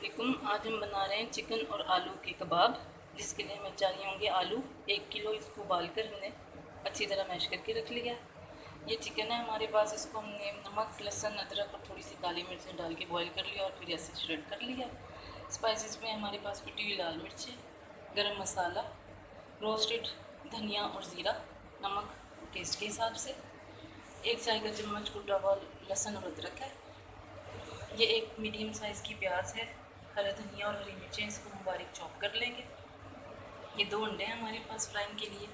वालेकुम। आज हम बना रहे हैं चिकन और आलू के कबाब, जिसके लिए हमें चाहिए होंगे आलू 1 किलो। इसको उबाल कर हमने अच्छी तरह मैश करके रख लिया। ये चिकन है हमारे पास, इसको हमने नमक, लहसुन, अदरक और थोड़ी सी काली मिर्च डाल के बॉईल कर लिया और फिर ऐसे श्रेड कर लिया। स्पाइसेस में हमारे पास कुटी हुई लाल मिर्चें, गरम मसाला, रोस्टेड धनिया और ज़ीरा, नमक टेस्ट के हिसाब से, 1 चाय का चम्मच कुटा हुआ लहसुन और अदरक है। ये एक मीडियम साइज़ की प्याज है, हरा धनिया और हरी मिर्चें, इसको हम बारीक चॉप कर लेंगे। ये 2 अंडे हैं हमारे पास फ्राइंग के लिए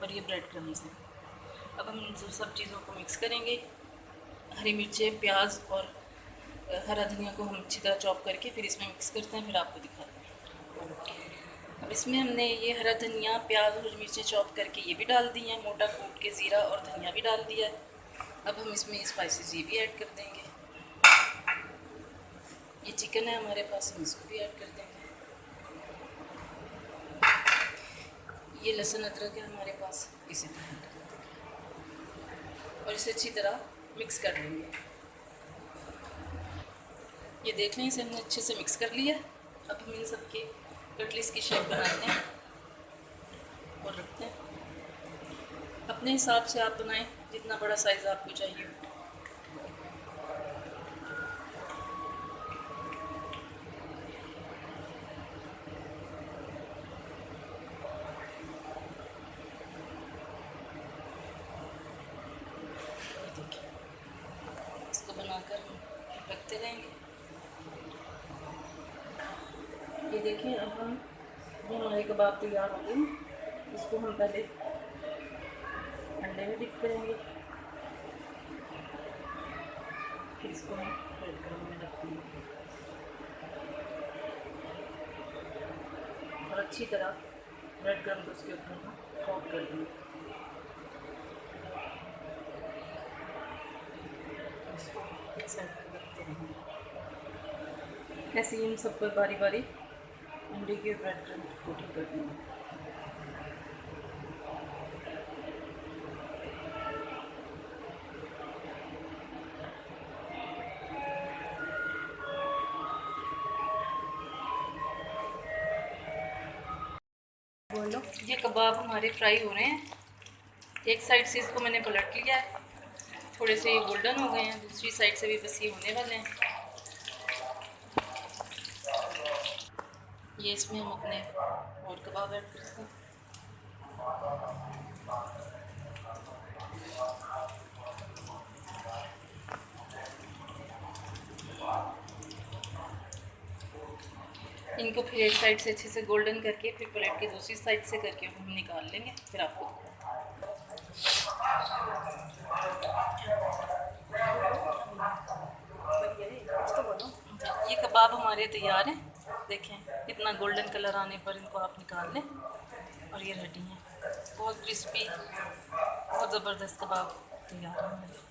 और ये ब्रेड क्रम्स हैं। अब हम इन सब चीज़ों को मिक्स करेंगे। हरी मिर्चें, प्याज और हरा धनिया को हम अच्छी तरह चॉप करके फिर इसमें मिक्स करते हैं, फिर आपको दिखाते हैं। अब इसमें हमने ये हरा धनिया, प्याज और मिर्चें चॉप करके ये भी डाल दी हैं, मोटा कूट के ज़ीरा और धनिया भी डाल दिया है। अब हम इसमें स्पाइसेस ये भी ऐड कर देंगे। ये चिकन है हमारे पास, हम इसको भी ऐड कर देंगे। ये लहसुन अदरक है हमारे पास, इसे भी ऐड कर देंगे और इसे अच्छी तरह मिक्स कर लेंगे। ये देख लें, इसे हमने अच्छे से मिक्स कर लिया। अब हम इन सब के कटलेट्स की शेप बनाते हैं और रखते हैं। अपने हिसाब से आप बनाएं, जितना बड़ा साइज़ आपको चाहिए। इसको बनाकर हम रखते रहेंगे। ये देखिए, अब हम ये हमारे कबाब तैयार हो गए। इसको हम पहले अंडे में डिप करेंगे, फिर इसको हम ब्रेड क्रम्ब में रख देंगे और अच्छी तरह ब्रेड क्रम्ब को उसके ऊपर हम कोट कर देंगे। इसको एक साइड पर रखते रहेंगे। ऐसे ही हम सब पर बारी बारी अंडे के ब्रेड क्रम्ब कोटिंग कर देंगे। बोलो, ये कबाब हमारे फ्राई हो रहे हैं। एक साइड से इसको मैंने पलट लिया है, थोड़े से ये गोल्डन हो गए हैं। दूसरी साइड से भी बस ये होने वाले हैं। ये इसमें हम अपने और कबाब ऐड करते हैं। इनको फिर एक साइड से अच्छे से गोल्डन करके फिर प्लेट की दूसरी साइड से करके हम निकाल लेंगे, फिर आपको। ये कबाब हमारे तैयार हैं। देखें, इतना गोल्डन कलर आने पर इनको आप निकाल लें और ये रेडी हैं। बहुत क्रिस्पी, बहुत ज़बरदस्त कबाब तैयार है।